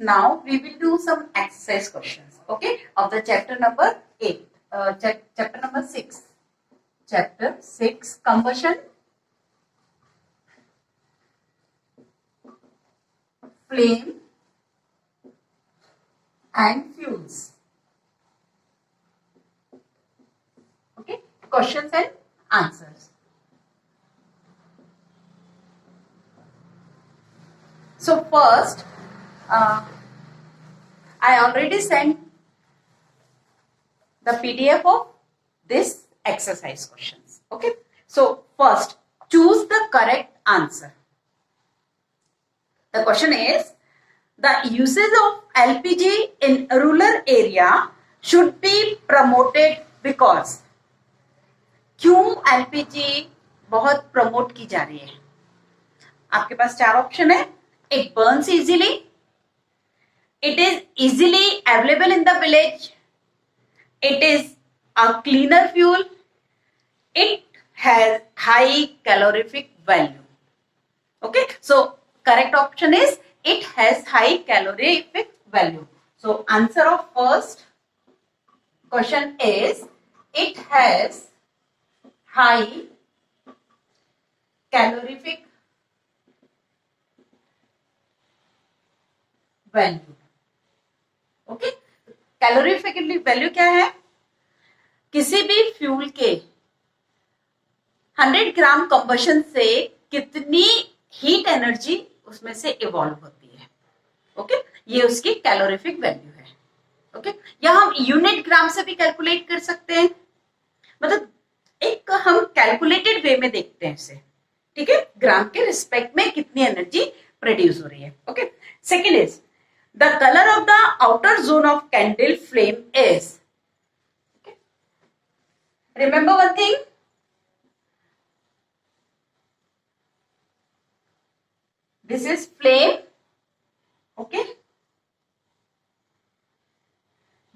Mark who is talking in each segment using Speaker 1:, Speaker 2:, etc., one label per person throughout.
Speaker 1: Now we will do some exercise questions, okay, of the chapter number 8, chapter number 6. Chapter 6, combustion, flame and fuels. Okay, questions and answers. So first, I already sent the PDF of this exercise questions. Okay, so first choose the correct answer. The question is, the usage of LPG in a rural area should be promoted because. क्यों LPG बहुत promote की जा रही है? आपके पास 4 option है. It burns easily, it is easily available in the village, it is a cleaner fuel, it has high calorific value. Okay, so correct option is it has high calorific value. So answer of first question is it has high calorific value. Okay, calorific value क्या है? किसी भी fuel के 100 ग्राम combustion से कितनी heat energy उसमें से evolve होती है. ओके, ये उसकी कैलोरीफिक वैल्यू है. ओके, या हम यूनिट ग्राम से भी कैलकुलेट कर सकते हैं. मतलब एक हम कैलकुलेटेड वे में देखते हैं इसे. ठीक है, ग्राम के रिस्पेक्ट में कितनी एनर्जी प्रोड्यूस हो रही है. Okay, second is the color of the outer zone of candle flame is. Okay. Remember one thing, this is flame. Okay,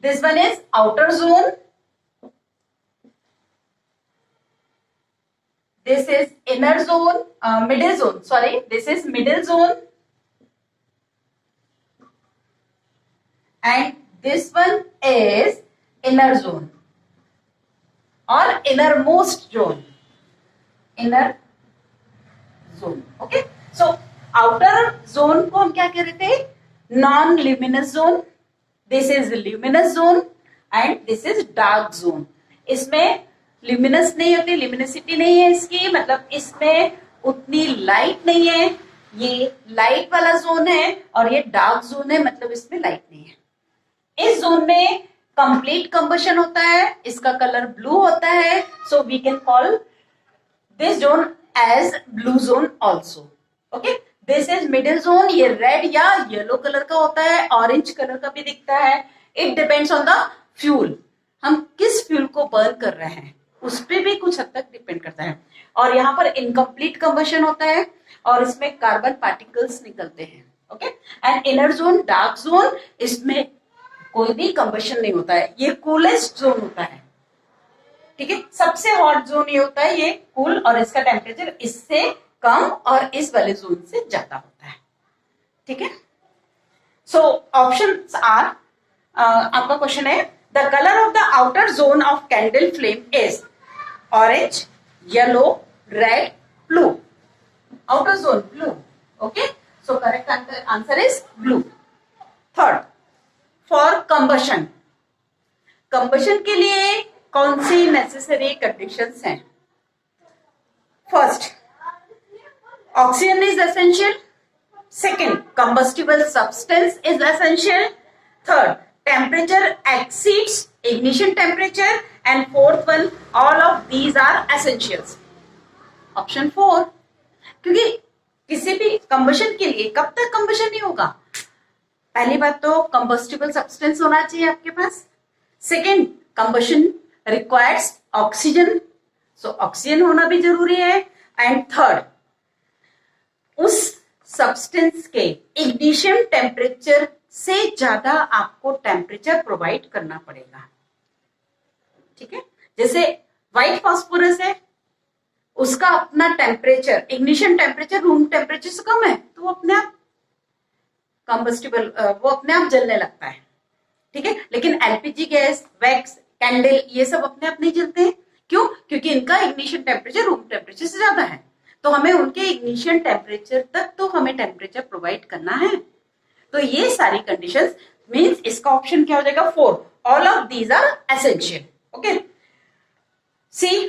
Speaker 1: this one is outer zone, this is inner zone, middle zone, sorry, this is middle zone, and this one is inner zone or innermost zone. Inner zone. Okay, so outer zone को हम क्या कह रहे थे? Non luminous zone. This is luminous zone and this is dark zone. इसमें luminous नहीं होती, luminosity नहीं है इसकी, मतलब इसमें उतनी लाइट नहीं है. ये लाइट वाला जोन है और ये डार्क जोन है, मतलब इसमें लाइट नहीं है. इस जोन में कंप्लीट कंबशन होता है, इसका कलर ब्लू होता है. So we can call this zone as blue zone also. Okay, this is middle zone. ये रेड या येलो कलर का होता है, ऑरेंज कलर का भी दिखता है. It depends on the fuel. हम किस फ्यूल को बर्न कर रहे हैं उस पर भी कुछ हद तक डिपेंड करता है. और यहाँ पर इनकम्प्लीट कंबशन होता है और इसमें कार्बन पार्टिकल्स निकलते हैं. Okay, and inner zone dark zone, इसमें कोई भी कंबशन नहीं होता है. ये कूलेस्ट जोन होता है. ठीक है, सबसे हॉट जोन ये होता है, ये कूल, और इसका टेम्परेचर इससे कम और इस वाले जोन से ज्यादा होता है. ठीक है, सो ऑप्शंस आर, आपका क्वेश्चन है the colour of the outer zone of candle flame is orange, yellow, red, blue. Outer zone blue. Okay, so correct answer is blue. Third, for combustion. Combustion के लिए कौन सी necessary conditions हैं? First, oxygen is essential. Second, combustible substance is essential. Third, temperature exceeds ignition temperature. And fourth one, all of these are essentials. Option 4. क्योंकि किसी भी combustion के लिए कब तक कंबशन नहीं होगा? पहली बात तो कंबस्टिबल सब्सटेंस होना चाहिए आपके पास. Second, combustion requires oxygen, so oxygen होना भी जरूरी है. एंड थर्ड, उस सब्सटेंस के इग्निशन टेम्परेचर से ज्यादा आपको टेम्परेचर प्रोवाइड करना पड़ेगा. ठीक है, जैसे व्हाइट फास्फोरस है, उसका अपना temperature, ignition temperature room temperature से कम है, तो वो अपने आप कंबस्टिबल, वो अपने आप जलने लगता है, ठीक है। लेकिन एलपीजी गैस, वैक्स, कैंडल, ये सब अपने आप नहीं जलते हैं। क्यों? क्योंकि इनका इग्निशन टेम्परेचर रूम टेम्परेचर से ज्यादा है, तो हमें उनके इग्निशन टेम्परेचर तक तो हमें टेम्परेचर प्रोवाइड करना है। तो ये सारी कंडीशंस मींस इसका ऑप्शन क्या हो जाएगा? 4। All of these are essential. Okay, see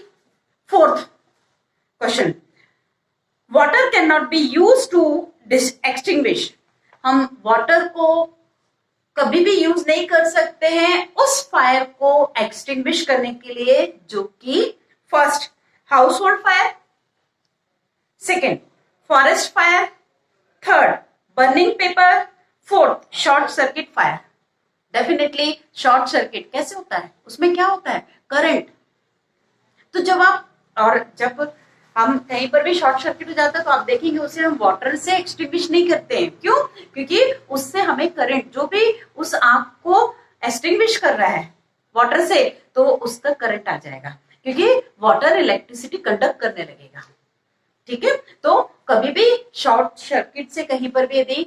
Speaker 1: fourth question, water can not be use to extinguish. हम वाटर को कभी भी यूज नहीं कर सकते हैं उस फायर को एक्सटिंग्विश करने के लिए, जो कि first house hold fire, second forest fire, third burning paper, fourth short circuit fire. Definitely short circuit कैसे होता है? उसमें क्या होता है? करंट। तो जब हम कहीं पर भी शॉर्ट सर्किट हो जाता है तो आप देखेंगे उसे हम वाटर से एक्सटिंग्विश नहीं करते हैं। क्यों? क्योंकि उससे हमें करंट, जो भी उस आग को एक्सटिंग्विश कर रहा है वाटर से, तो उसका करंट आ जाएगा, क्योंकि वाटर इलेक्ट्रिसिटी कंडक्ट करने लगेगा, ठीक है। तो कभी भी शॉर्ट सर्किट से कहीं पर भी यदि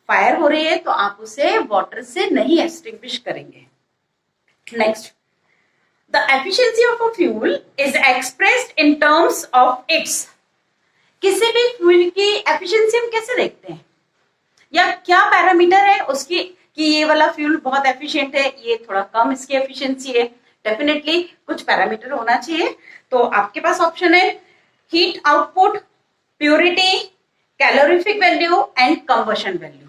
Speaker 1: फायर हो रही है तो आप उसे वाटर से नहीं एक्सटिंग्विश करेंगे। Next, the efficiency of a fuel is expressed in terms of its। किसी भी फ्यूल की एफिशिएंसी हम कैसे देखते हैं, या क्या पैरामीटर है उसकी कि ये वाला फ्यूल बहुत एफिशिएंट है, ये थोड़ा कम इसकी एफिशिएंसी है? डेफिनेटली कुछ पैरामीटर होना चाहिए। तो आपके पास ऑप्शन है heat output, purity, calorific value and combustion value.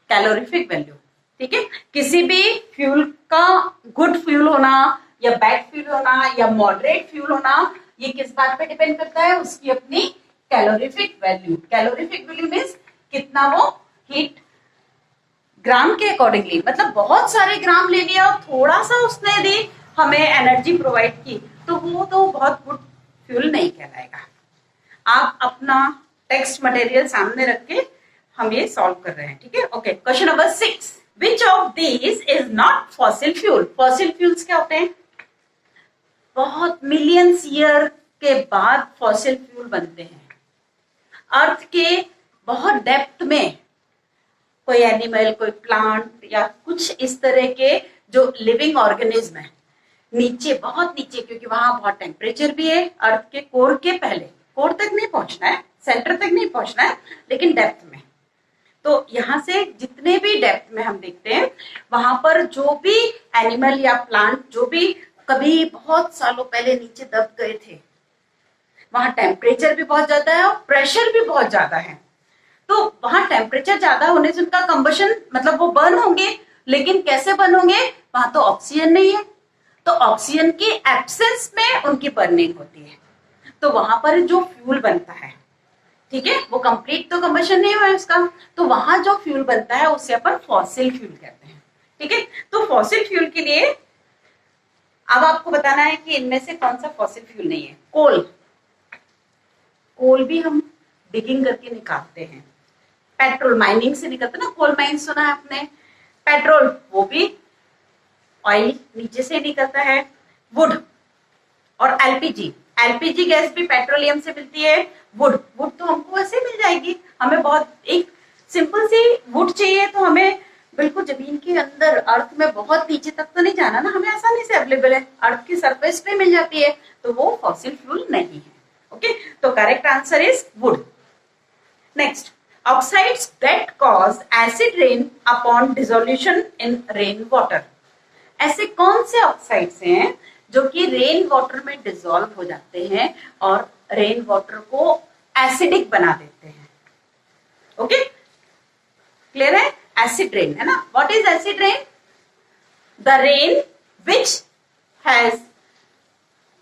Speaker 1: Calorific value, ठीक है। किसी भी फ्यूल का गुड फ्यूल होना या बैड फ्यूल होना या मॉडरेट फ्यूल होना, ये किस बात पे डिपेंड करता है? उसकी अपनी calorific value. Calorific value means कितना वो हीट ग्राम के अकॉर्डिंगली, मतलब बहुत सारे ग्राम ले लिया और थोड़ा सा उसने यदि हमें एनर्जी प्रोवाइड की तो वो तो बहुत गुड फ्यूल नहीं कहलाएगा। आप अपना टेक्स्ट मटेरियल सामने रख के हम ये सॉल्व कर रहे हैं, ठीक है। Okay, question number 6, which of these is not fossil fuel. Fossil fuels क्या होते हैं? बहुत मिलियंस ईयर के बाद फॉसिल फ्यूल बनते हैं। अर्थ के बहुत डेप्थ में कोई एनिमल, कोई प्लांट या कुछ इस तरह के जो लिविंग ऑर्गेनिज्म है, नीचे, बहुत नीचे, क्योंकि वहां बहुत टेम्परेचर भी है, अर्थ के कोर के पहले, कोर तक नहीं पहुंचना है, सेंटर तक नहीं पहुंचना है, लेकिन डेप्थ में। तो यहां से जितने भी डेप्थ में हम देखते हैं, वहां पर जो भी एनिमल या प्लांट जो भी कभी बहुत सालों पहले नीचे दब गए थे, वहां टेम्परेचर भी बहुत ज्यादा है और प्रेशर भी बहुत ज्यादा है। तो वहां टेम्परेचर ज्यादा होने से उनका कंबशन, मतलब वो बर्न होंगे, लेकिन कैसे बर्न होंगे? वहां तो ऑक्सीजन नहीं है, तो ऑक्सीजन की एब्सेंस में उनकी बर्निंग होती है। तो वहां पर जो फ्यूल बनता है, ठीक है, वो कंप्लीट तो कंबशन नहीं हुआ है उसका, तो वहां जो फ्यूल बनता है उसे अपन फॉसिल फ्यूल कहते हैं, ठीक है। तो फॉसिल फ्यूल के लिए अब आपको बताना है कि इनमें से कौन सा फॉसिल फ्यूल नहीं है। कोल, कोल भी हम डिगिंग करके निकालते हैं। पेट्रोल माइनिंग से निकलता है ना, कोल माइन सुना है आपने। पेट्रोल, वो भी ऑयल नीचे से निकलता है। वुड और एलपीजी, एलपीजी गैस भी पेट्रोलियम से मिलती है। वुड, वुड तो हमको ऐसे मिल जाएगी, हमें बहुत एक सिंपल सी वुड चाहिए तो हमें बिल्कुल जमीन के अंदर, अर्थ में बहुत नीचे तक तो नहीं जाना ना, हमें आसानी से अवेलेबल है, अर्थ की सरफेस पे मिल जाती है, तो वो फॉसिल फ्यूल नहीं है। ओके, तो correct answer is would. Next, oxides that cause acid rain upon dissolution in rain water. ऐसे कौन से ऑक्साइड्स हैं जो कि रेन वाटर में डिसॉल्व हो जाते हैं और रेन वाटर को एसिडिक बना देते हैं? ओके, क्लियर है? एसिड रेन है ना। What is acid rain? The rain which has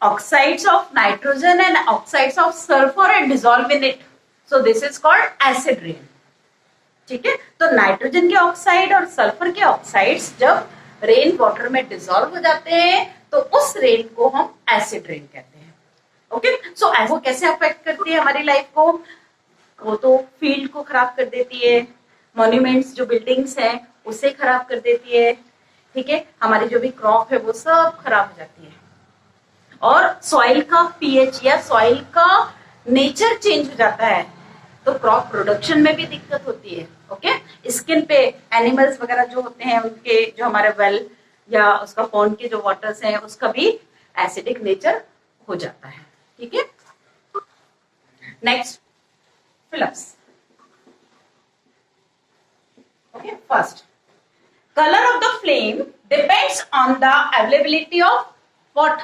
Speaker 1: oxides of nitrogen and oxides of sulfur and dissolve in it, so this is called acid rain, ठीक है। तो नाइट्रोजन के ऑक्साइड और sulphur के oxides जब rain water में dissolve हो जाते हैं तो उस रेन को हम एसिड रेन कहते हैं। ओके, सो वो कैसे अफेक्ट करती है हमारी लाइफ को? वो तो फील्ड को खराब कर देती है, मॉन्यूमेंट्स जो बिल्डिंग्स हैं उसे खराब कर देती है, ठीक है, हमारी जो भी क्रॉप है वो सब खराब हो जाती है, और सॉइल का पीएच या सॉइल का नेचर चेंज हो जाता है, तो क्रॉप प्रोडक्शन में भी दिक्कत होती है। ओके। स्किन पे एनिमल्स वगैरह जो होते हैं उनके, जो हमारे वेल या उसका पॉन्ड के जो वाटर्स हैं उसका भी एसिडिक नेचर हो जाता है। ठीक है। Next, Phelps. Okay, first, color of the flame depends on the availability of what?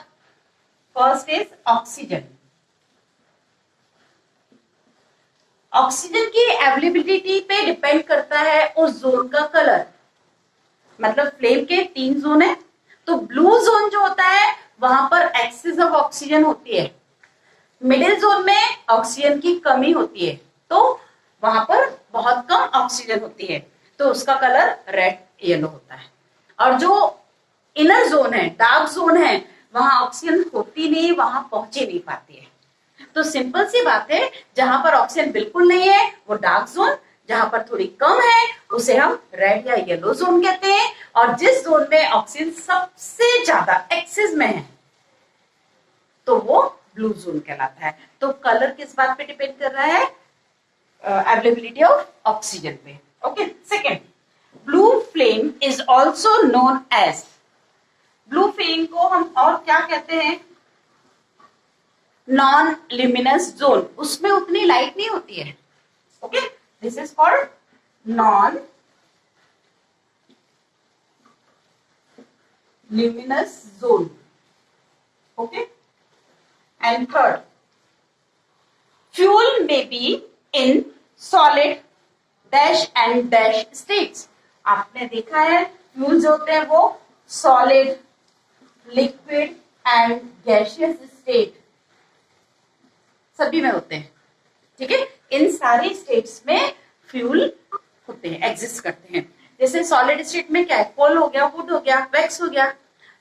Speaker 1: First is oxygen. Oxygen की अवेलेबिलिटी पे डिपेंड करता है उस जोन का कलर। मतलब फ्लेम के 3 जोन है, तो ब्लू जोन जो होता है वहां पर एक्सेस ऑफ ऑक्सीजन होती है, मिडिल जोन में ऑक्सीजन की कमी होती है, तो वहां पर बहुत कम ऑक्सीजन होती है, तो उसका कलर रेड येलो होता है। और जो इनर जोन है, डार्क जोन है, वहां ऑक्सीजन होती नहीं, वहां पहुंच ही नहीं पाती है। तो सिंपल सी बात है, जहां पर ऑक्सीजन बिल्कुल नहीं है वो डार्क जोन, जहां पर थोड़ी कम है उसे हम रेड या येलो जोन कहते हैं, और जिस जोन में ऑक्सीजन सबसे ज्यादा एक्सेस में है तो वो ब्लू जोन कहलाता है। तो कलर किस बात पे डिपेंड कर रहा है? अवेलेबिलिटी ऑफ ऑक्सीजन पे। Okay. Second, blue flame is also known as, blue flame को हम और क्या कहते हैं? नॉन ल्यूमिनस जोन, उसमें उतनी लाइट नहीं होती है। Okay, this is called non luminous zone. Okay. And third, fuel may be in solid dash and dash states. आपने देखा है फ्यूल्स होते हैं वो solid, liquid and gaseous state सभी में होते हैं। ठीक है। इन सारी स्टेट्स में फ्यूल होते हैं, एग्जिस्ट करते हैं। जैसे सॉलिड स्टेट में क्या है? कोल हो गया, वुड हो गया, वैक्स हो गया।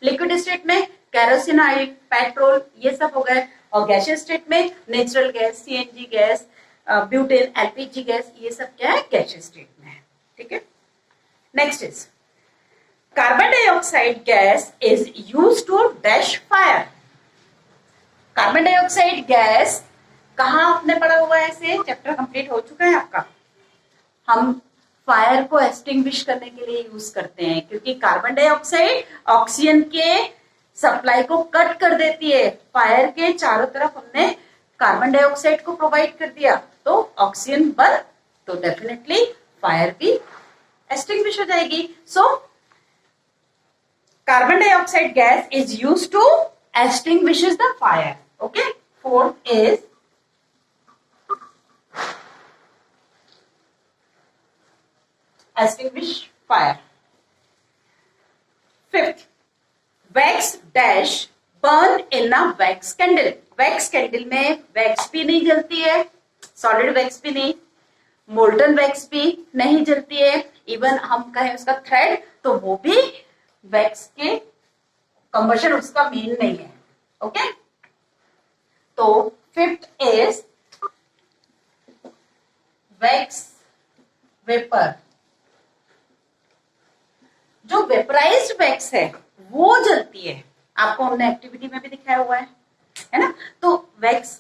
Speaker 1: लिक्विड स्टेट में केरोसिन ऑयल, पेट्रोल, ये सब हो गए। और गैसियस स्टेट में natural gas, CNG gas, butane, LPG gas, ये सब क्या है? गैसियस स्टेट में है। ठीक है। Next is carbon dioxide gas is used to dash fire. Carbon dioxide gas कहां आपने पढ़ा हुआ है? इसे चैप्टर कंप्लीट हो चुका है आपका। हम फायर को एक्सटिंग्विश करने के लिए यूज करते हैं, क्योंकि कार्बन डाइऑक्साइड ऑक्सीजन के सप्लाई को कट कर देती है। फायर के चारों तरफ हमने कार्बन डाइऑक्साइड को प्रोवाइड कर दिया तो ऑक्सीजन बन, तो डेफिनेटली फायर भी एक्सटिंग्विश हो जाएगी। So carbon dioxide gas is used to extinguishes the fire. Okay. Fourth is extinguish fire. Fifth, wax dash burn in a wax candle. Wax candle में wax भी नहीं जलती है, solid wax भी नहीं, molten wax भी नहीं जलती है, इवन हम कहें उसका थ्रेड तो वो भी wax के कंबशन उसका मेन नहीं है। ओके। तो फिफ्थ इज वैक्स वेपर। जो वेपराइज्ड वैक्स है वो जलती है, आपको हमने एक्टिविटी में भी दिखाया हुआ है ना। तो वैक्स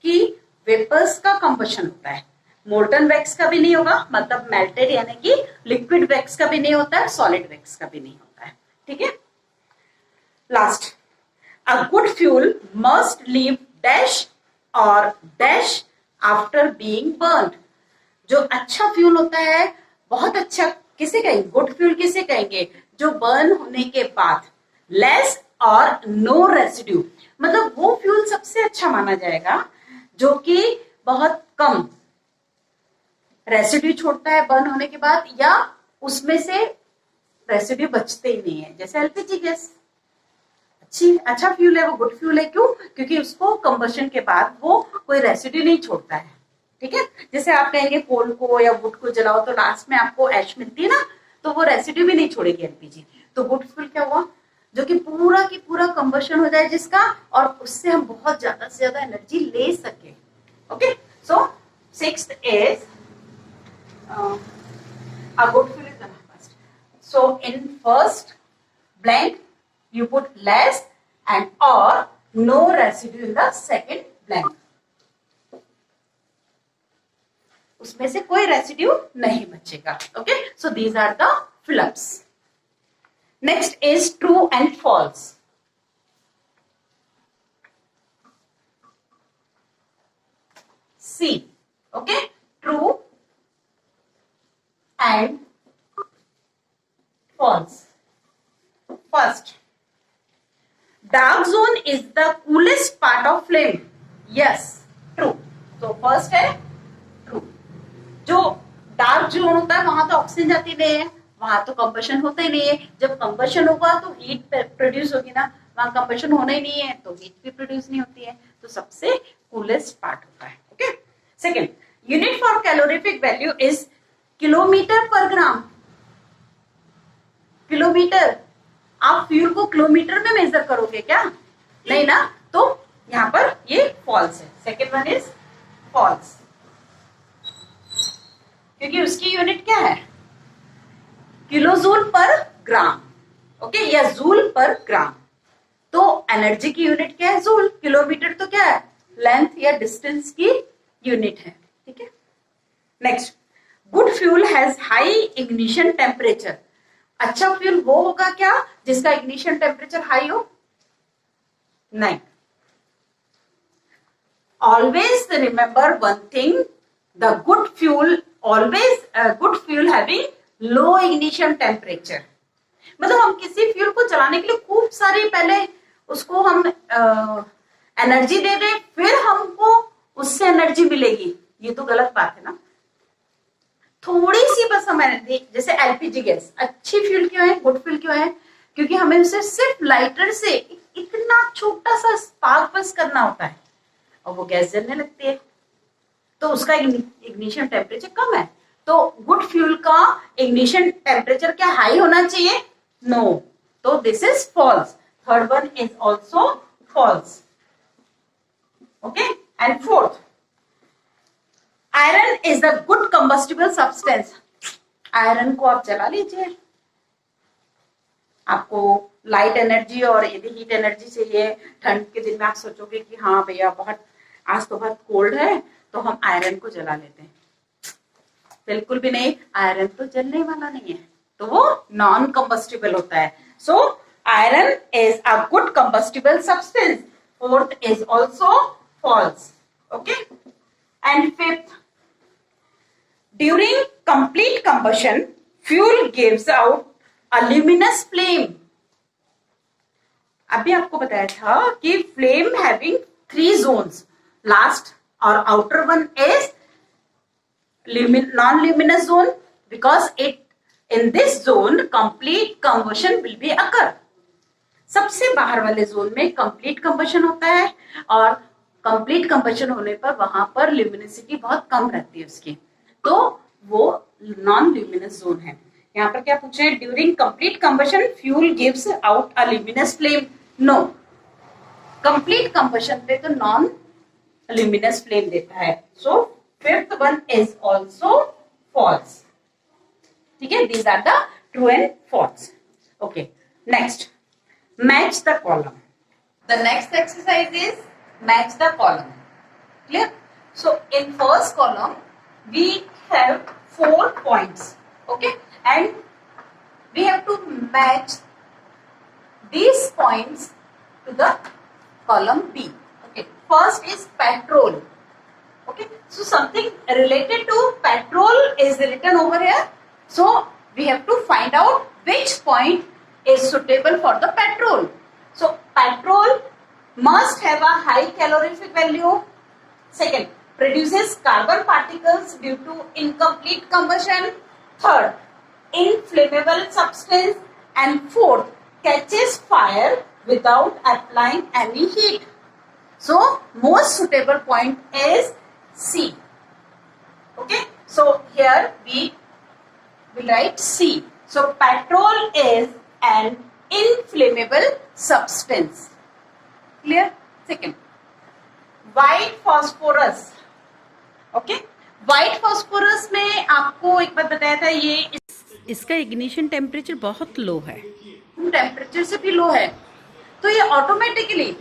Speaker 1: की वेपर्स का कंबशन होता है, मोल्टन वैक्स का भी नहीं होगा, मतलब मेल्टेड यानी कि लिक्विड वैक्स का भी नहीं होता है, सॉलिड वैक्स का भी नहीं होता है। ठीक है। Last, a good fuel must leave dash or dash after being burned. जो अच्छा फ्यूल होता है, बहुत अच्छा किसे कहेंगे? गुड फ्यूल किसे कहेंगे? जो बर्न होने के बाद लेस और नो रेसिड्यू, मतलब वो फ्यूल सबसे अच्छा माना जाएगा जो कि बहुत कम रेसिड्यू छोड़ता है बर्न होने के बाद, या उसमें से रेसिड्यू बचते ही नहीं है। जैसे एलपीजी गैस अच्छा फ्यूल है, वो गुड फ्यूल है। क्यों? क्योंकि उसको कंबशन के बाद वो कोई रेसिड्यू नहीं छोड़ता है। ठीक है। जैसे आप कहेंगे कोल को या वुड को जलाओ तो लास्ट में आपको ऐश मिलती है ना, तो वो रेसिड्यू भी नहीं छोड़ेगी एलपीजी। तो गुड फ्यूल क्या हुआ? जो कि पूरा की पूरा कंबशन हो जाए जिसका, और उससे हम बहुत ज्यादा से ज्यादा एनर्जी ले सके। Okay. So sixth is a good fuel is the first. So in first blank you put less and or no residue in the second blank. उसमें से कोई रेसिड्यू नहीं बचेगा. Okay, so these are the fill ups. Next is true and false. C. Okay, true and false. First, dark zone is the coolest part of flame. Yes, true. So first है true. जो dark zone होता है वहां तो oxygen जाती नहीं है, वहां तो कंबशन होता ही नहीं है. जब कंबशन होगा तो हीट प्रोड्यूस होगी ना, वहां कंबशन होना ही नहीं है तो हीट भी प्रोड्यूस नहीं होती है. तो सबसे कूलेस्ट पार्ट होता है. Okay. Second, unit for calorific value is kilometre पर ग्राम. किलोमीटर, आप फ्यूल को किलोमीटर में मेजर करोगे क्या? नहीं ना, तो यहां पर ये फॉल्स है. सेकेंड वन इज फॉल्स, क्योंकि उसकी यूनिट क्या है? किलोजूल पर ग्राम. ओके, या जूल पर ग्राम. तो एनर्जी की यूनिट क्या है? जूल. किलोमीटर तो क्या है? लेंथ या डिस्टेंस की यूनिट है. ठीक है. Next, good fuel has high ignition temperature. अच्छा फ्यूल वो होगा क्या जिसका इग्निशन टेम्परेचर हाई हो? नहीं. Always remember one thing, the good fuel always good fuel having low ignition temperature. मतलब हम किसी फ्यूल को चलाने के लिए खूब सारी पहले उसको हम एनर्जी दे दें, फिर हमको उससे एनर्जी मिलेगी, ये तो गलत बात है ना. थोड़ी सी बस हम एनर्जी, जैसे एलपीजी गैस अच्छी फ्यूल क्यों है, गुड फ्यूल क्यों है? क्योंकि हमें उसे सिर्फ लाइटर से इतना छोटा सा स्पार्क बस करना होता है और वो गैस जलने लगती है, तो उसका इग्निशन टेम्परेचर कम है. तो गुड फ्यूल का इग्निशन टेम्परेचर क्या हाई होना चाहिए? नो. तो this is false. Third one is also false. Okay. And fourth, iron is the good combustible substance. Iron को आप जला लीजिए, आपको लाइट एनर्जी और यदि हीट एनर्जी चाहिए, ठंड के दिन में आप सोचोगे कि हाँ भैया बहुत आज तो बहुत कोल्ड है तो हम आयरन को जला लेते हैं. बिल्कुल भी नहीं, आयरन तो जलने वाला नहीं है, तो वो नॉन कंबस्टिबल होता है. So iron is a good combustible substance. Fourth is also false. Okay. And fifth, during complete combustion fuel gives out a luminous flame. अभी आपको बताया था कि फ्लेम हैविंग 3 zones, लास्ट और outer one is non-luminous zone because in this zone complete combustion will be occur. सबसे बाहर वाले zone में कंप्लीट कंबशन होता है और कंप्लीट कंबशन होने पर वहां पर ल्यूमिनिसिटी बहुत कम रहती है उसकी, तो वो नॉन ल्यूमिनस जोन है. यहाँ पर क्या पूछे? During complete combustion fuel gives out a luminous flame. No, complete combustion पे तो नॉन ल्यूमिनस फ्लेम देता है. सो fifth one is also false. ठीक है. These are the true and false. Okay. Next, match the column. The next exercise is match the column. Clear? So in first column we have 4 points. Okay, and we have to match these points to the column B. Okay. First is petrol. Okay, so something related to petrol is written over here. So we have to find out which point is suitable for the petrol. So petrol must have a high calorific value. Second, produces carbon particles due to incomplete combustion. Third, inflammable substance. And fourth, catches fire without applying any heat. So most suitable point is C. Okay, so here we will write C. So petrol is an inflammable substance. Clear? Second, white phosphorus. Okay, white phosphorus में आपको एक बात बताया था, ये इसका ignition temperature बहुत लो है, टेम्परेचर से भी लो है, तो ये ऑटोमेटिकली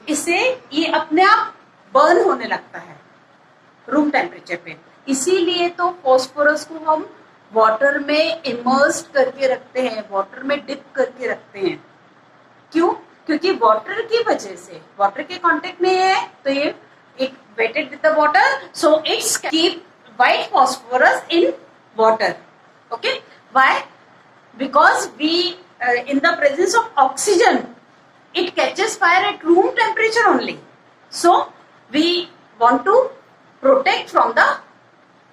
Speaker 1: इसे ये अपने आप बर्न होने लगता है. रूम टेम्परेचर पे। इसीलिए तो फॉस्फोरस को हम वाटर में इमर्स्ड करके रखते हैं, वाटर में डिप करके रखते हैं। क्यों? क्योंकि वाटर की वजह से, वाटर के कांटेक्ट में है तो ये एक wetted with the water, so it's keep white phosphorus in water. Okay, why? Because we in the presence of oxygen it catches fire at room temperature only, so we want to protect from the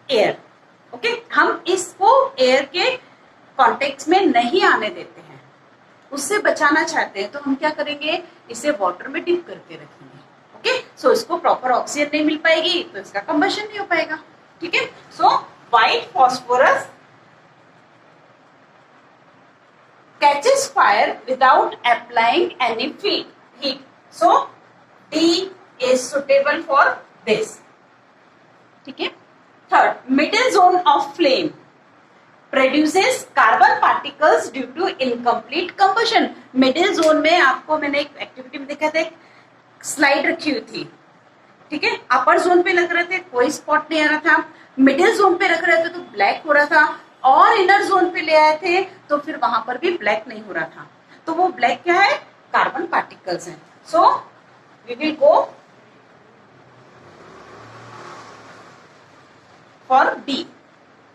Speaker 1: air. Okay, हम इसको air के contact में नहीं आने देते हैं, उससे बचाना चाहते हैं, तो हम क्या करेंगे, इसे वाटर में डिप करके रखेंगे। ओके, सो इसको प्रॉपर ऑक्सीजन नहीं मिल पाएगी तो इसका कंबशन नहीं हो पाएगा। ठीक है, so white phosphorus catches fire without applying any heat, so D is suitable for this. ठीक है, third, middle zone of flame produces carbon particles due to incomplete combustion. Middle zone में आपको मैंने एक एक्टिविटी में देखा था, स्लाइड रखी हुई थी। ठीक है, अपर जोन पे लग रहे थे, कोई स्पॉट नहीं आ रहा था, मिडिल जोन पे रख रहे थे तो ब्लैक हो रहा था, और इनर जोन पे ले आए थे तो फिर वहां पर भी ब्लैक नहीं हो रहा था। तो वो ब्लैक क्या है, कार्बन पार्टिकल्स हैं। So we will go for D.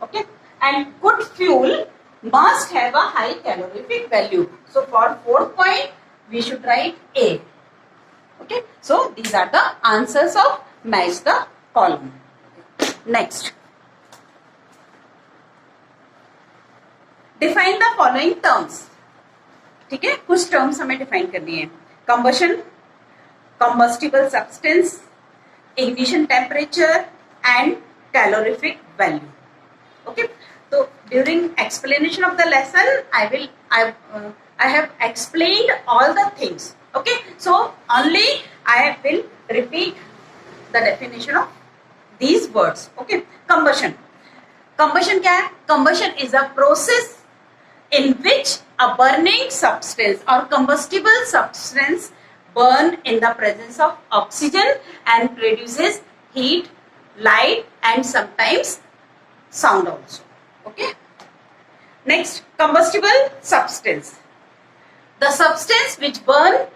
Speaker 1: Okay, and good fuel must have a high calorific value, so for fourth point we should write A. Okay, so these are the answers of match the column. Next, define the following terms. ठीक है, कुछ terms हमें define करनी है। Combustion, combustible substance, ignition temperature and calorific value. Okay, so during explanation of the lesson I have explained all the things. Okay, so only I will repeat the definition of these words. Okay, combustion. Combustion क्या है? Combustion is a process in which a burning substance or combustible substance burn in the presence of oxygen and produces heat, light and sometimes sound also. Okay, next, combustible substance, the substance which burn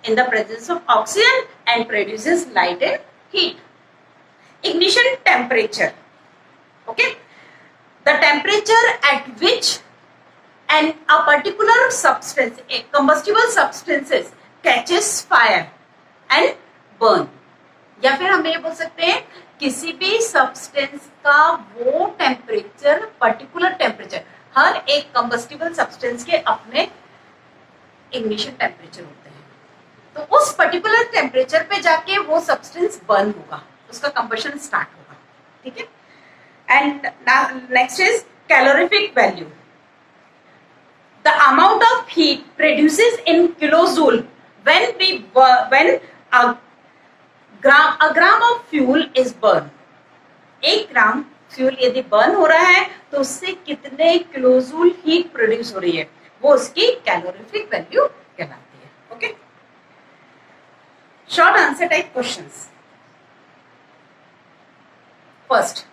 Speaker 1: in the presence of oxygen and produces light and heat. Ignition temperature. Okay, the temperature at which a particular substance, a combustible substances catches fire and burn. या फिर हम ये बोल सकते हैं किसी भी substance का वो टेम्परेचर, पर्टिकुलर टेम्परेचर, हर एक कंबस्टिबल सब्सटेंस के अपने इग्निशन टेम्परेचर होते हैं, तो उस पर्टिकुलर टेम्परेचर पे जाके वो सब्सटेंस बर्न होगा, उसका कंबशन स्टार्ट होगा। ठीक है, and next is calorific value, the amount of heat produces in kilojoule when a gram of fuel is burned. 1 gram fuel यदि बर्न हो रहा है तो उससे कितने किलोजूल हीट प्रोड्यूस हो रही है, वो उसकी कैलोरीफिक वैल्यू कहलाती है। Okay, short answer type questions. First,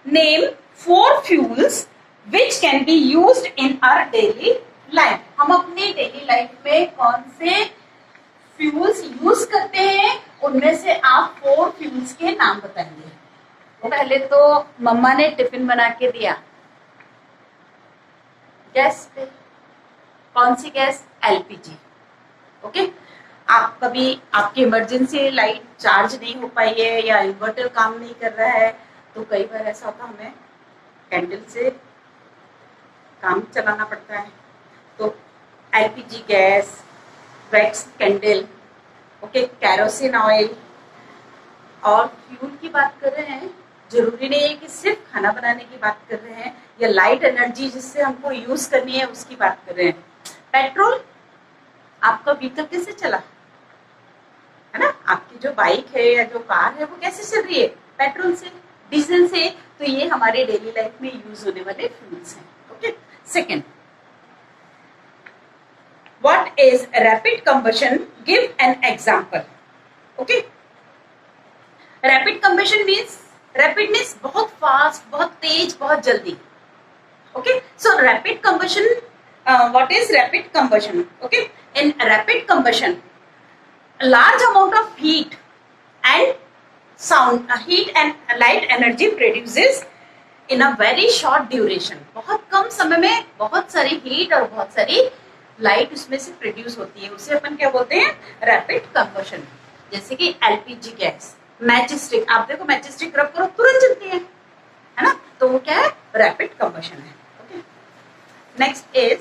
Speaker 1: name 4 fuels which can be used in our daily life. हम अपनी डेली लाइफ में कौन से फ्यूल्स यूज करते हैं, उनमें से आप 4 फ्यूल्स के नाम बताएंगे। तो पहले तो मम्मा ने टिफिन बना के दिया, गैस पे, कौन सी गैस, एलपीजी। ओके, आप कभी आपकी इमरजेंसी लाइट चार्ज नहीं हो पाई है या इन्वर्टर काम नहीं कर रहा है, तो कई बार ऐसा होता हमें कैंडल से काम चलाना पड़ता है, तो LPG gas, wax candle, okay, kerosene oil. और फ्यूल की बात कर रहे हैं, जरूरी नहीं है कि सिर्फ खाना बनाने की बात कर रहे हैं या लाइट एनर्जी जिससे हमको यूज करनी है उसकी बात कर रहे हैं। पेट्रोल, आपका व्हीकल कैसे चला है ना, आपकी जो बाइक है या जो कार है वो कैसे चल रही है, पेट्रोल से, डीजल से, तो ये हमारे डेली लाइफ में यूज होने वाले फ्यूल्स हैं। Okay, second, what is rapid combustion, give an example. Okay, rapid combustion means rapid means बहुत फास्ट, बहुत तेज, बहुत जल्दी. Okay, so rapid combustion, what is rapid combustion? Okay, in rapid combustion, a large amount of heat and heat and light energy produces in a very short duration. बहुत कम समय में बहुत सारी heat और बहुत सारी लाइट उसमें से प्रोड्यूस होती है, उसे अपन क्या बोलते हैं? Rapid combustion. जैसे कि एलपीजी गैस, मैच स्टिक, आप देखो मैच स्टिक रब करो तुरंत जलती है ना, तो वो क्या है? रैपिड कंबशन है. Okay, next is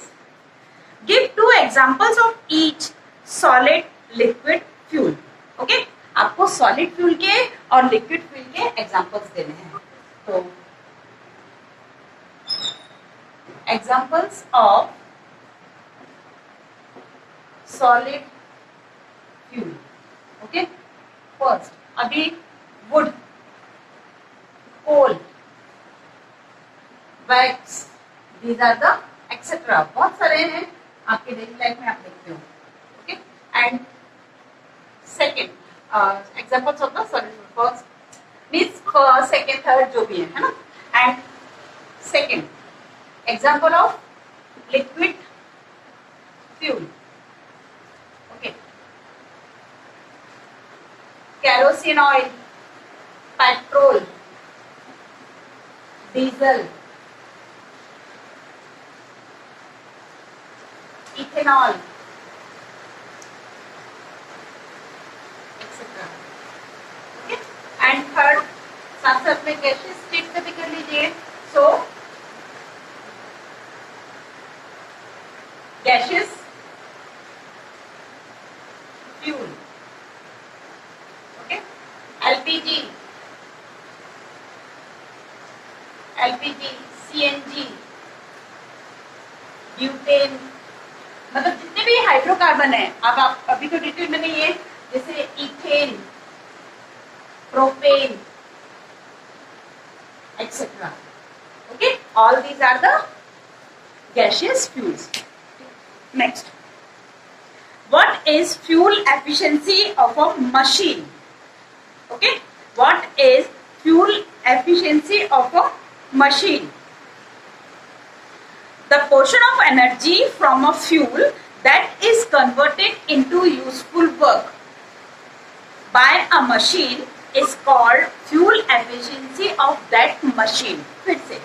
Speaker 1: give 2 examples of each solid, liquid, fuel. Okay, आपको सॉलिड फ्यूल के और लिक्विड फ्यूल के एग्जांपल्स देने हैं. तो examples of solid fuel. Okay, first अभी wood, coal, wax, these are the etcetera, बहुत सारे हैं आपके डेली लाइफ में आप देखते हो. Okay, and second examples of the solid fuel, first means first, second, third जो भी है ना. And second example of liquid fuel. Okay, kerosene oil, petrol, diesel, ethanol, etc. Okay, and third साथ साथ में गैसेस स्टेट से भी कर लीजिए. So gases fuel. LPG, CNG, butane, मतलब जितने भी हाइड्रोकार्बन है, अब आप अभी तो डिटेल में नहीं है, जैसे ethane, propane, etcetera. Okay, all these are the gaseous fuels. Next, what is fuel efficiency of a machine? Okay, what is fuel efficiency of a machine? The portion of energy from a fuel that is converted into useful work by a machine is called fuel efficiency of that machine. फिर से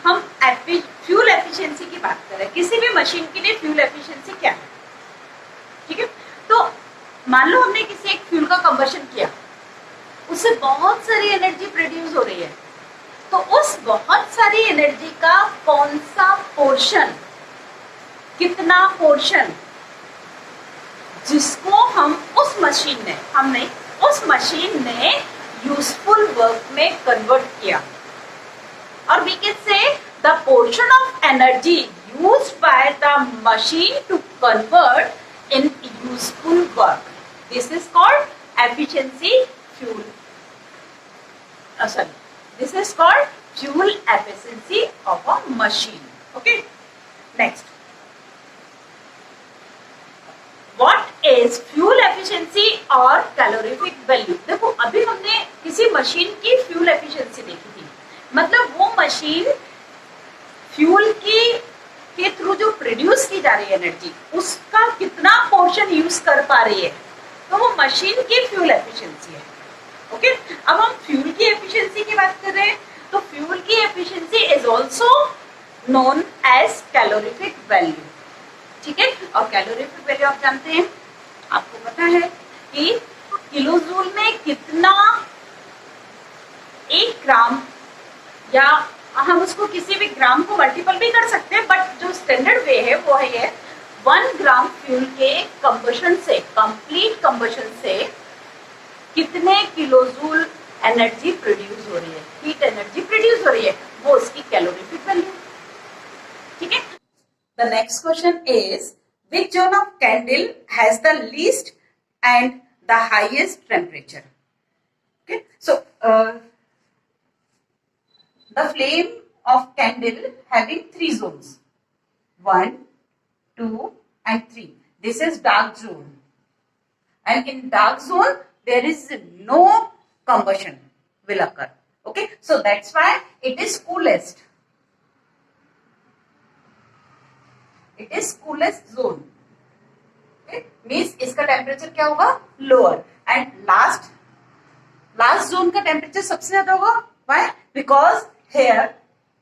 Speaker 1: हम fuel efficiency की बात कर रहे हैं. किसी भी मशीन के लिए फ्यूल एफिशिएंसी क्या है? ठीक है, तो मान लो हमने किसी एक फ्यूल का कंबशन किया, उससे बहुत सारी एनर्जी प्रोड्यूस हो रही है, तो उस बहुत सारी एनर्जी का कौन सा पोर्शन, कितना पोर्शन जिसको हम उस मशीन ने यूजफुल वर्क में कन्वर्ट किया, और we can say the portion of energy used by the machine to convert in useful work. This is called efficiency fuel. This is called fuel efficiency of a machine. Okay, next, what is fuel efficiency और calorific value? देखो अभी हमने किसी machine की fuel efficiency देखी थी, मतलब वो मशीन फ्यूल के थ्रू जो प्रोड्यूस की जा रही है एनर्जी, उसका कितना पोर्शन यूज कर पा रही है, तो वो मशीन की फ्यूल एफिशिएंसी है. ओके, अब हम फ्यूल की एफिशिएंसी की बात कर रहे हैं, तो फ्यूल की efficiency is also known as calorific value. ठीक है, और कैलोरीफिक वैल्यू आप जानते हैं, आपको पता है कि किलोजूल में कितना 1 ग्राम, या हम उसको किसी भी ग्राम को मल्टीपल भी कर सकते हैं, बट जो स्टैंडर्ड वे है वो है 1 ग्राम फ्यूल के कंबशन से, कंप्लीट कंबशन से कितने किलोजूल एनर्जी प्रोड्यूस हो रही है, हीट एनर्जी प्रोड्यूस हो रही है, वो उसकी कैलोरीफिक वैल्यू. ठीक है. The next question is which zone of candle has the least and the highest temperature? Okay, so the flame of candle having 3 zones, 1, 2 and 3. This is dark zone, and in dark zone there is no combustion, will occur. Okay, so that's why it is coolest. It is coolest zone. Okay, means इसका temperature क्या होगा, lower. And last zone का temperature सबसे ज्यादा होगा. Why? Because here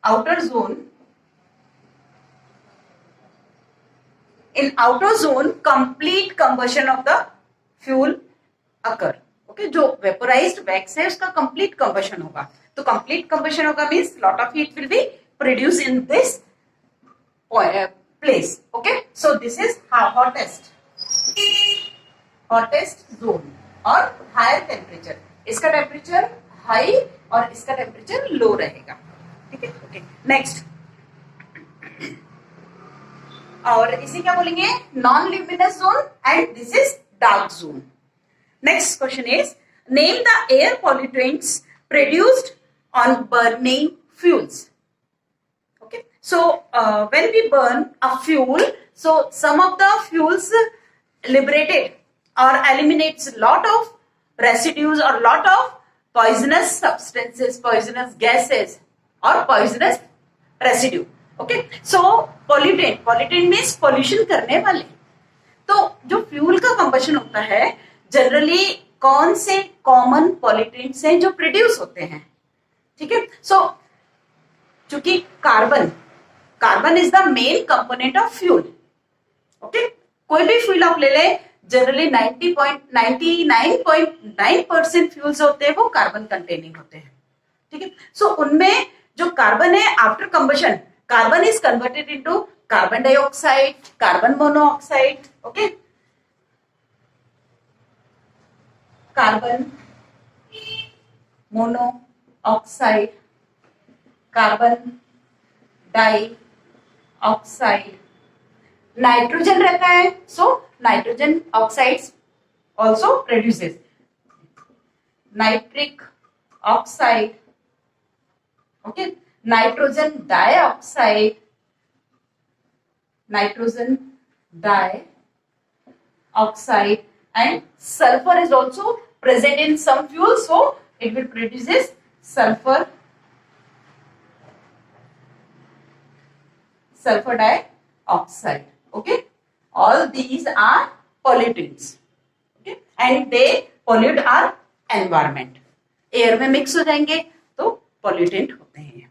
Speaker 1: outer zone, in outer zone complete combustion of the fuel occur. Okay, जो vaporized wax है उसका complete combustion होगा. तो complete combustion होगा means lot of heat will be produced in this place. Okay, so this is hottest zone और higher temperature. इसका temperature high और इसका temperature low रहेगा. ठीक है. Okay, next. और इसे क्या बोलेंगे, non luminous zone, and this is dark zone. Next question is name the air pollutants produced on burning fuels. Okay, so when we burn a fuel, so some of the fuels liberated or eliminates lot of residues or lot of poisonous substances, poisonous gases or poisonous residue. Okay, so pollutant means pollution करने वाले. तो जो fuel का combustion होता है generally कौन से common pollutants हैं जो प्रोड्यूस होते हैं. ठीक है, सो चूंकि carbon is the main component of fuel. Okay, कोई भी फ्यूल आप ले लें, जनरली 99.9% फ्यूल्स होते हैं वो कार्बन कंटेनिंग होते हैं. ठीक है, सो उनमें जो कार्बन है after combustion, carbon is converted into carbon dioxide, carbon monoxide. Okay, carbon monoxide, carbon dioxide, nitrogen रहता है, so nitrogen oxides also produces nitric oxide. Okay, nitrogen dioxide, and sulfur is also present in some fuels, so it will produces sulfur dioxide. Okay, all these are pollutants. Okay, and they pollute our environment. Air में mix हो जाएंगे तो pollutant होते हैं.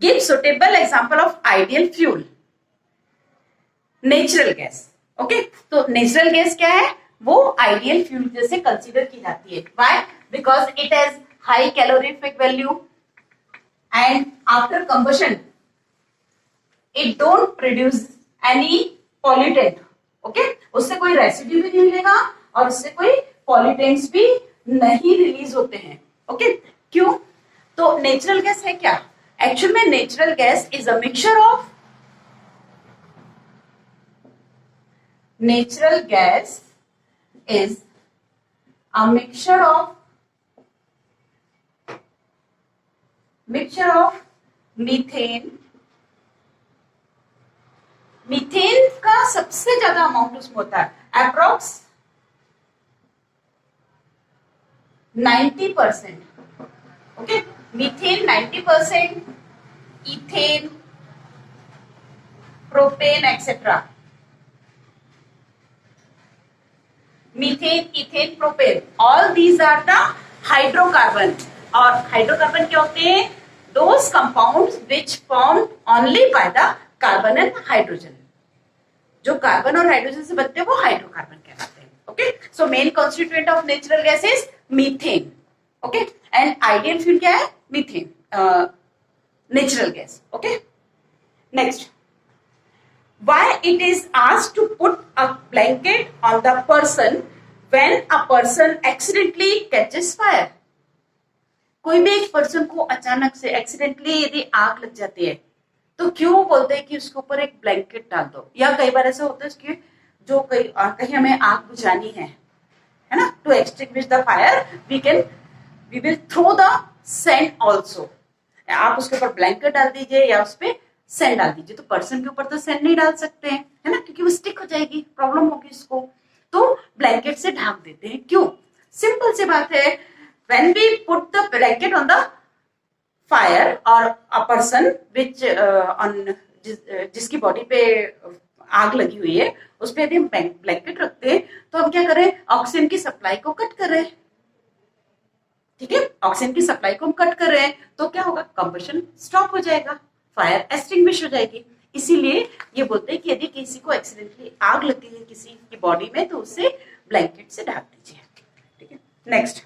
Speaker 1: Give suitable example of ideal fuel. Natural gas. Okay, तो natural gas क्या है, वो आइडियल फ्यूल जैसे कंसीडर की जाती है. Why? Because it has high calorific value and after combustion it don't produce any pollutant. Okay, उससे कोई रेसिड्यू भी नहीं मिलेगा और उससे कोई पॉल्यूटेंट्स भी नहीं रिलीज होते हैं. ओके, क्यों? तो नेचुरल गैस है क्या, एक्चुअल में natural gas is a mixture of natural gas is a mixture of methane. Methane का सबसे ज्यादा अमाउंट उसमें होता है, approx 90%. Okay, methane 90%, ethane, propane etcetera. Methane, ethane, propane, all these are the hydrocarbon. और हाइड्रोकार्बन क्या होते हैं, those compounds which form only by the carbon and hydrogen. जो कार्बन और हाइड्रोजन से बनते हैं वो हाइड्रोकार्बन कहलाते हैं. Okay, so main constituent of natural gas is methane. Okay, and ideal fuel क्या है, methane, natural gas. Okay, next, why it is asked to put a blanket on the person when a person accidentally catches fire. कोई भी एक person को अचानक से accidentally यदि आग लग जाती है तो क्यों बोलते हैं कि उसके ऊपर एक ब्लैंकेट डाल दो. या कई बार ऐसा होता है कि जो कहीं हमें आग बुझानी है ना, to extinguish the fire we will throw the sand also. आप उसके ऊपर ब्लैंकेट डाल दीजिए या उस पर सैंड डाल दीजिए. तो पर्सन के ऊपर तो सैंड नहीं डाल सकते हैं, है ना, क्योंकि वो स्टिक हो जाएगी, प्रॉब्लम होगी इसको. तो ब्लैंकेट से ढक देते हैं. क्यों? सिंपल सी बात है, when we put the blanket on the fire or a person which on जिसकी बॉडी पे आग लगी हुई है उस पे यदि हम ब्लैंकेट रखते हैं तो हम क्या करें, ऑक्सीजन की सप्लाई को कट कर रहे हैं, ठीक है, ऑक्सीजन की सप्लाई को हम कट कर रहे हैं तो क्या होगा, कंबशन स्टॉप हो जाएगा, फायर एक्सटिंग्विश हो जाएगी। इसीलिए ये बोलते हैं कि यदि किसी को एक्सीडेंटली आग लगती है किसी की बॉडी में तो उसे ब्लैंकेट से ढक दीजिए, ठीक है। Next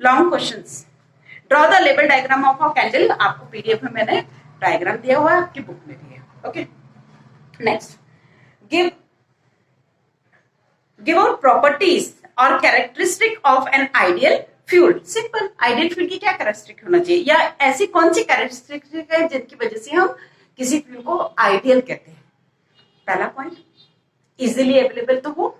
Speaker 1: long questions, draw the label diagram of a candle. आपको पीडीएफ में मैंने डायग्राम दिया हुआ है, आपकी बुक में भी है, okay. Next, give out properties और characteristic of an ideal fuel. Simple, ideal fuel की क्या कैरेक्टरिस्टिक होना चाहिए या ऐसी कौन सी कैरेक्टरिस्टिक है जिनकी वजह से हम किसी फ्यूल को आइडियल कहते हैं। पहला पॉइंट, इजिली अवेलेबल तो हो,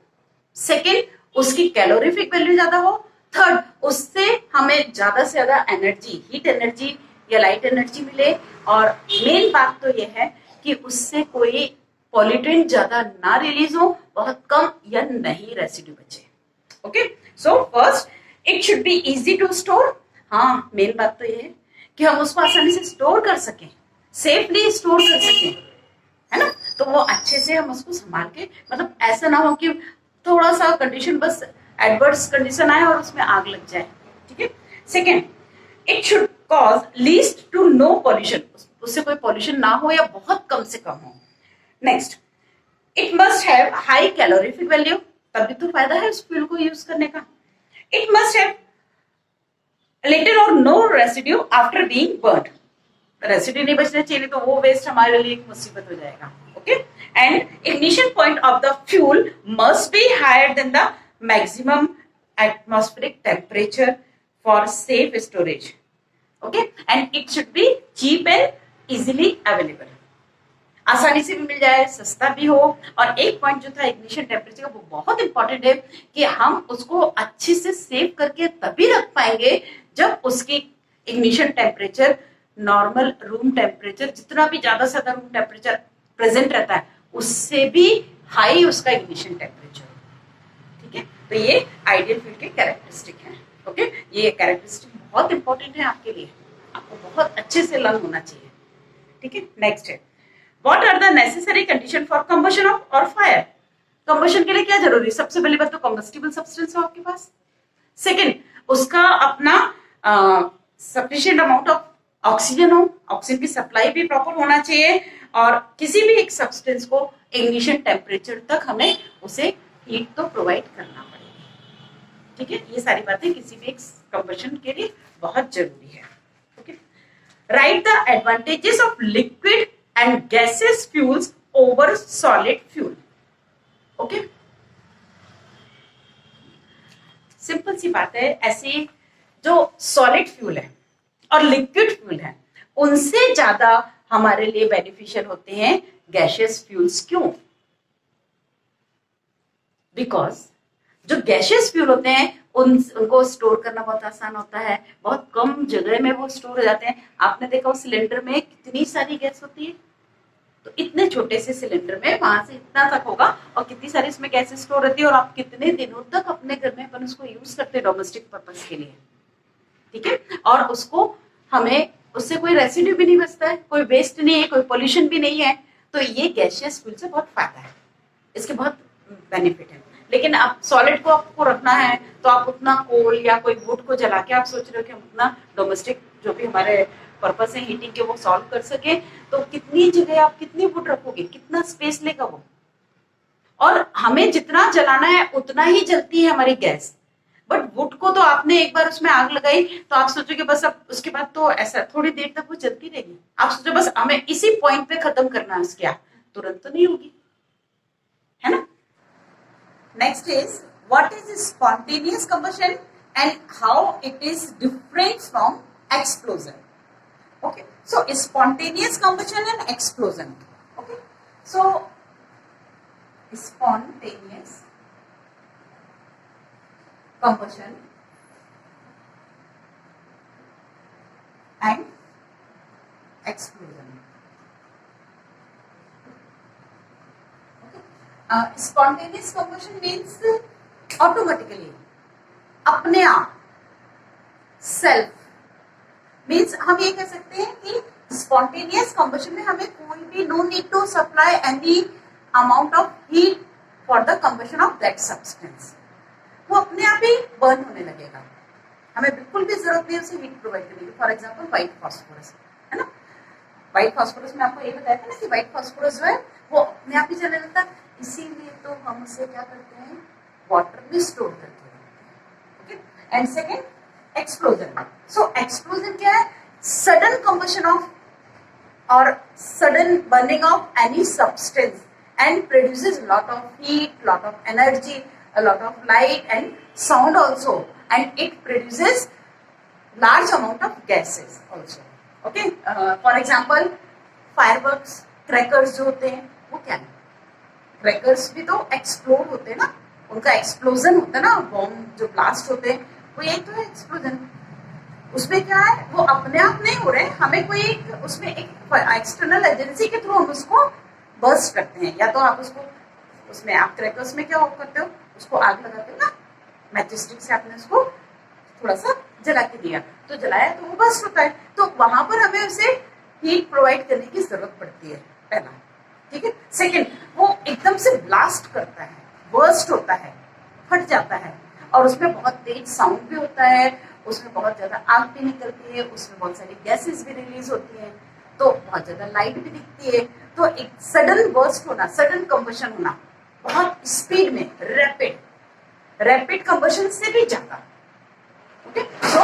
Speaker 1: सेकेंड उसकी कैलोरीफिक वैल्यू ज्यादा हो, थर्ड उससे हमें ज्यादा से ज्यादा एनर्जी, हीट एनर्जी या लाइट एनर्जी मिले, और मेन बात तो यह है कि उससे कोई पॉल्यूटेंट ज्यादा ना रिलीज हो, बहुत कम या नहीं रेसिड्यू बचे, okay. So first, it should be easy to store. हाँ, मेन बात तो यह है कि हम उसको आसानी से स्टोर कर सकें, सेफली स्टोर कर सकें, है ना, तो वो अच्छे से हम उसको संभाल के, मतलब ऐसा ना हो कि थोड़ा सा कंडीशन, बस एडवर्स कंडीशन आए और उसमें आग लग जाए, ठीक है। Second, it should cause least to no pollution, उससे कोई पॉल्यूशन ना हो या बहुत कम से कम हो। Next, it must have high calorific value, तभी तो फायदा है उस फ्यूल को यूज करने का। इट मस्ट हैव लिटिल और no residue after being burned, residue नहीं बचना चाहिए, तो वो वेस्ट हमारे लिए एक मुसीबत हो जाएगा, okay. And ignition point of the fuel must be higher than the maximum atmospheric temperature for safe storage, okay. And it should be cheap and easily available, आसानी से भी मिल जाए, सस्ता भी हो। और एक पॉइंट जो था इग्निशन टेम्परेचर का, वो बहुत इंपॉर्टेंट है कि हम उसको अच्छे से सेव करके तभी रख पाएंगे जब उसकी ignition temperature normal room temperature, जितना भी ज्यादा से ज्यादा रूम टेम्परेचर प्रेजेंट रहता है उससे भी हाई उसका इग्निशन टेम्परेचर, ठीक है। तो ये आइडियल फ्यूल के कैरेक्टरिस्टिक है, ओके। ये कैरेक्टरिस्टिक बहुत इंपॉर्टेंट है आपके लिए, आपको बहुत अच्छे से लर्न होना चाहिए, ठीक है। नेक्स्ट है, what are the necessary condition for combustion of और फायर। कंबशन के लिए क्या जरूरी है, सबसे पहली बात तो कंबस्टिबल सब्सटेंस हो आपके पास, सेकेंड उसका अपना सफिशिएंट अमाउंट ऑफ ऑक्सीजन हो, ऑक्सीजन की सप्लाई भी प्रॉपर होना चाहिए, और किसी भी एक सब्सटेंस को इग्निशन टेम्परेचर तक हमें उसे हीट तो प्रोवाइड करना पड़ेगी, ठीक है। ये सारी बातें किसी भी एक कंबशन के लिए बहुत जरूरी है, okay. Write the advantages of liquid and gases fuels over solid fuel, okay. Simple सी बात है, ऐसी जो सॉलिड फ्यूल है और लिक्विड फ्यूल है उनसे ज्यादा हमारे लिए बेनिफिशियल होते हैं गैशियस फ्यूल्स। क्यों? बिकॉज जो गैशियस फ्यूल होते हैं उनको स्टोर करना बहुत आसान होता है, बहुत कम जगह में वो स्टोर हो जाते हैं। आपने देखा उस सिलेंडर में कितनी सारी गैस होती है, तो इतने छोटे से सिलेंडर में वहां से इतना तक होगा और कितनी सारी इसमें गैस स्टोर रहती है, और आप कितने दिनों तक अपने घर में अपन उसको यूज करते हैं डोमेस्टिक पर्पस के लिए, ठीक है। और उसको हमें उससे कोई रेसिड्यू भी नहीं बचता है, कोई वेस्ट नहीं है, कोई पोल्यूशन भी नहीं है, तो ये गैसियस फ्यूल से बहुत फायदा है, इसके बहुत बेनिफिट है। लेकिन अब सॉलिड को आपको रखना है तो आप उतना कोल या कोई वुड को जला के आप सोच रहे हो कि हम उतना डोमेस्टिक जो भी हमारे पर्पस है हीटिंग के वो सॉल्व कर सके, तो कितनी जगह आप कितनी वुड रखोगे, कितना स्पेस लेगा वो, और हमें जितना जलाना है उतना ही जलती है हमारी गैस। बट वुड को तो आपने एक बार उसमें आग लगाई तो आप सोचोगे बस अब उसके बाद तो ऐसा थोड़ी देर तक वो जलती रहेगी, आप सोचो बस हमें इसी पॉइंट पे खत्म करना है उसकी आग, तुरंत तो नहीं होगी, है ना। Next is what is spontaneous combustion and how it is different from explosion. Okay, so spontaneous combustion and explosion. Okay, so spontaneous combustion and explosion. Okay, spontaneous combustion means automatically, अपने आप सेल्फ मीन्स हम ये कह सकते हैं कि spontaneous combustion में हमें कोई भी no need to supply any amount of heat for the combustion of that substance, वो अपने आप ही बर्न होने लगेगा, हमें बिल्कुल भी जरूरत नहीं उसे हीट प्रोवाइड करने की। फॉर एग्जाम्पल व्हाइट फास्फोरस है ना, व्हाइट फास्फोरस में आपको ये बताया था ना कि व्हाइट फास्फोरस जो है वो अपने आप ही चलने लगता है, इसीलिए तो हम उसे क्या करते हैं, वाटर में स्टोर करके रखते हैं। Okay, and second explosion. So explosion क्या है, सडन कम्बशन ऑफ और sudden burning of any substance and produces lot of heat, lot of energy, a lot of light and sound also, and it produces large amount of gases also. Okay, for example fireworks, crackers जो होते हैं वो क्या है, crackers भी तो explode होते हैं ना, उनका एक्सप्लोजन होता है ना, बॉम्ब जो ब्लास्ट होते हैं वो यही तो है एक्सप्लोजन। उसमें क्या है, वो अपने आप नहीं हो रहे, हमें कोई एक उसमें एक एक्सटर्नल एजेंसी के थ्रू हम उसको बर्स्ट करते हैं, या तो आप उसको उसमें आप क्रैकर्स में क्या करते हो, उसको आग लगाते हो ना, मैचस्टिक से आपने उसको थोड़ा सा जला के दिया तो जलाया तो वो बर्स्ट होता है, तो वहां पर हमें उसे हीट प्रोवाइड करने की जरूरत पड़ती है, पहला। ठीक है, सेकंड वो एकदम से ब्लास्ट करता है, बर्स्ट होता है, फट जाता है, और उसमें बहुत तेज साउंड भी होता है, उसमें बहुत ज्यादा आग भी निकलती है, उसमें बहुत सारी गैसेस भी रिलीज होती है, तो बहुत ज्यादा लाइट भी दिखती है, तो एक सडन बर्स्ट होना, सडन कंबशन होना, बहुत स्पीड में, रैपिड कंबशन से भी ज्यादा। ओके, सो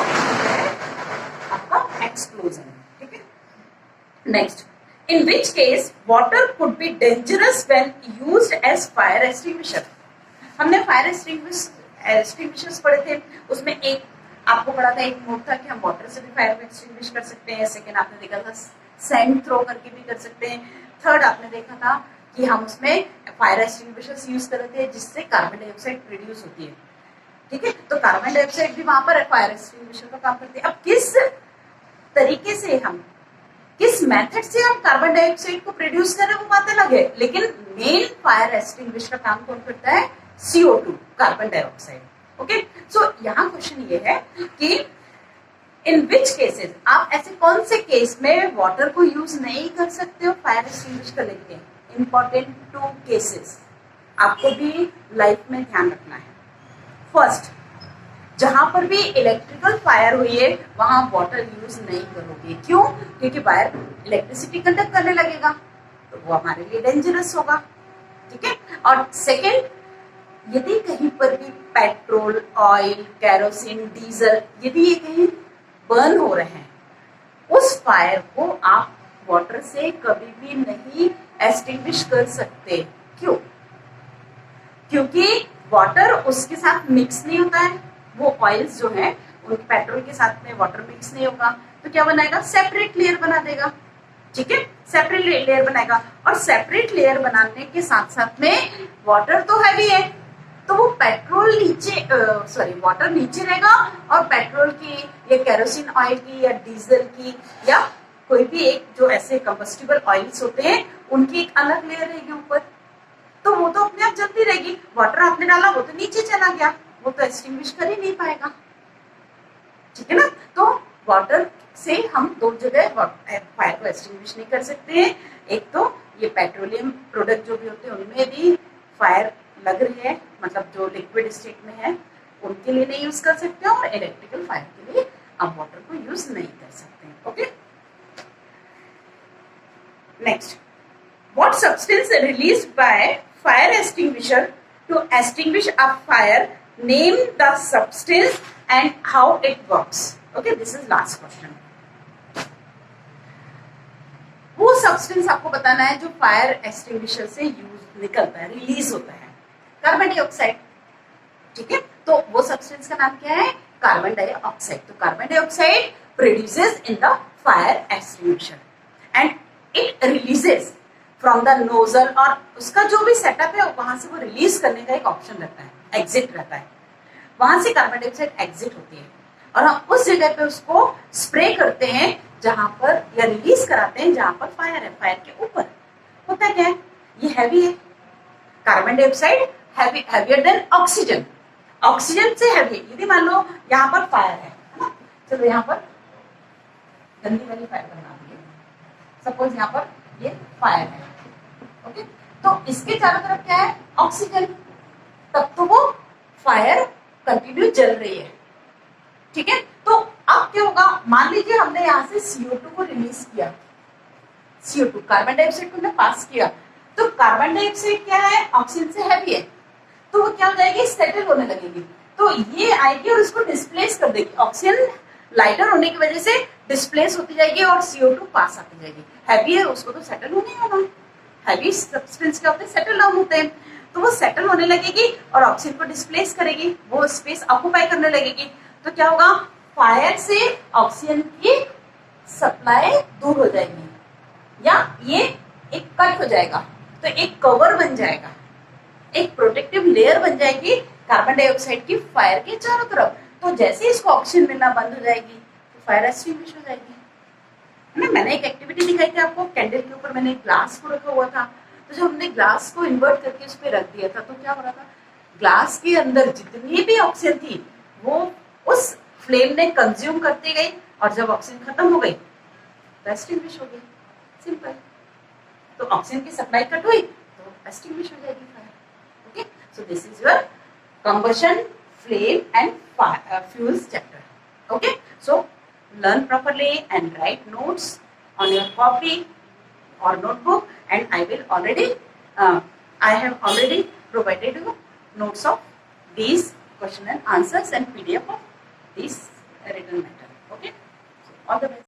Speaker 1: आपका एक्सप्लोजन। ठीक है, next, in which case water could be dangerous when used as fire extinguisher. हमने फायर एक्सटिंग्विशर्स पढ़े थे, उसमें एक आपको पढ़ा था, एक नोट था कि हम वाटर से भी फायर एक्सटिंग्विश कर सकते हैं, सेकेंड आपने देखा था सैंड थ्रो करके भी कर सकते हैं, थर्ड आपने देखा था कि हम उसमें फायर एक्सटिंग्विशर्स यूज कर रहे थे जिससे कार्बन डाइऑक्साइड प्रोड्यूस होती है। ठीक है, तो कार्बन डाइऑक्साइड भी वहां पर फायर एक्सटिंग्विशर का काम करते हैं। अब किस तरीके से हम, किस मेथड से हम कार्बन डाइऑक्साइड को प्रोड्यूस कर रहे हैं वो बात अलग है, लेकिन मेन फायर एक्सटिंग्विशर का काम कौन करता है, CO2, कार्बन डाइऑक्साइड। ओके, सो यहाँ क्वेश्चन ये है कि इन विच केसेस, आप ऐसे कौन से केस में वाटर को यूज नहीं कर सकते हो फायर एक्सटिंग्विश करने के लिए। इंपॉर्टेंट 2 केसेस आपको भी लाइफ में ध्यान रखना है। फर्स्ट, जहां पर भी इलेक्ट्रिकल फायर हुई है वहां वाटर यूज नहीं करोगे, क्यों, क्योंकि वायर इलेक्ट्रिसिटी कंडक्ट करने लगेगा तो वो हमारे लिए डेंजरस होगा। ठीक है, और सेकेंड, यदि कहीं पर भी पेट्रोल, ऑयल, केरोसिन, डीजल, यदि ये कहीं बर्न हो रहे हैं, उस फायर को आप वाटर से कभी भी नहीं एक्सटिंग्विश कर सकते। क्यों, क्योंकि वाटर उसके साथ मिक्स नहीं होता है, वो ऑयल्स जो है उन पेट्रोल के साथ में वाटर मिक्स नहीं होगा, तो क्या बनाएगा, सेपरेट लेयर बना देगा। ठीक है, सेपरेट लेयर बनाएगा, और सेपरेट लेयर बनाने के साथ साथ में वाटर तो हैवी है, तो वो पेट्रोल नीचे वाटर नीचे रहेगा, और पेट्रोल की या केरोसिन ऑयल की या डीजल की या कोई भी एक जो ऐसे कंबस्टिबल ऑयल्स होते हैं उनकी एक अलग लेयर रहेगी ऊपर, तो वो तो अपने आप जलती रहेगी। वाटर आपने डाला वो तो नीचे चला गया, वो तो एक्सटिंग्विश कर ही नहीं पाएगा। ठीक है ना, तो वाटर से हम 2 जगह फायर को एक्सटिंग्विश नहीं कर सकते हैं। एक तो ये पेट्रोलियम प्रोडक्ट जो भी होते हैं उनमें भी फायर लग रही है, मतलब जो लिक्विड स्टेट में है उनके लिए नहीं यूज कर सकते, और इलेक्ट्रिकल फायर के लिए आप वाटर को यूज नहीं कर सकते। Okay, next, what substance released by fire extinguisher to extinguish a fire, name the substance and how it works. Okay, this is last question. वो सब्सटेंस आपको बताना है जो फायर एक्सटिंग्विशर से यूज निकलता है, रिलीज होता है, कार्बन डाइऑक्साइड। ठीक है, तो वो सब्सटेंस का नाम क्या है, कार्बन डाइऑक्साइड। तो carbon dioxide produces in the fire extinguisher and it releases from the nozzle, और उसका जो भी सेटअप है वहां से वो रिलीज करने का एक ऑप्शन रहता है, एग्जिट रहता है, वहां से कार्बन डाइऑक्साइड एग्जिट होती है, और हम उस जगह पे उसको स्प्रे करते हैं जहां पर, या रिलीज कराते हैं जहां पर फायर है। फायर के ऊपर होता क्या है, ये हैवी है, carbon dioxide heavier than oxygen, oxygen से हैवी। यदि मान लो यहाँ पर फायर है ना, चलो यहाँ पर गंदी वाली फायर बना दिए, सपोज यहाँ पर ये फायर है, ओके। तो इसके चारों तरफ क्या है, ऑक्सीजन, तब तो वो फायर कंटिन्यू जल रही है, ठीक है। तो अब क्या होगा, मान लीजिए हमने यहाँ से CO2 को रिलीज किया, CO2 कार्बन डाइऑक्साइड को हमने पास किया, तो कार्बन डाइऑक्साइड क्या है, ऑक्सीजन से हैवी है, तो वो क्या हो जाएगी, सेटल होने लगेगी, तो ये आएगी और इसको डिस्प्लेस कर देगी, ऑक्सीजन लाइटर होने की वजह से डिस्प्लेस होती जाएगी और CO2 पास आती जाएगी। हैवी है, उसको तो सेटल होने होना, हैवी सब्सटेंस क्या होते हैं, सेटल डाउन होते हैं, तो वो सेटल होने लगेगी और ऑक्सीजन को डिस्प्लेस करेगी, वो स्पेस ऑक्यूपाई करने लगेगी, तो क्या होगा, फायर से ऑक्सीजन की सप्लाई दूर हो जाएगी, या ये एक कट हो जाएगा, तो एक कवर बन जाएगा, एक प्रोटेक्टिव लेयर बन जाएगी कार्बन डाइऑक्साइड की फायर के चारों तरफ। तो जैसे इसको ऑक्सीजन मिलना बंद हो जाएगी तो फायर एक्सटिंग्विश हो जाएगी, है ना। मैंने एक एक्टिविटी दिखाई थी आपको, कैंडल के ऊपर मैंने ग्लास को रखा हुआ था, तो जब हमने ग्लास को इन्वर्ट करके उस पर रख दिया था तो क्या हो रहा था, ग्लास के अंदर जितनी भी ऑक्सीजन थी वो उस फ्लेम ने कंज्यूम करती गई, और जब ऑक्सीजन खत्म हो गई तो एक्सटिंग्विश हो गई, सिंपल। तो ऑक्सीजन की सप्लाई कट हुई तो एक्सटिंग्विश हो जाएगी fire, okay. So this is your combustion, flame and fuels chapter, okay. So learn properly and write notes on your copy or notebook, and I have already provided you notes of these question and answers and PDF of this written matter, okay. So all the best.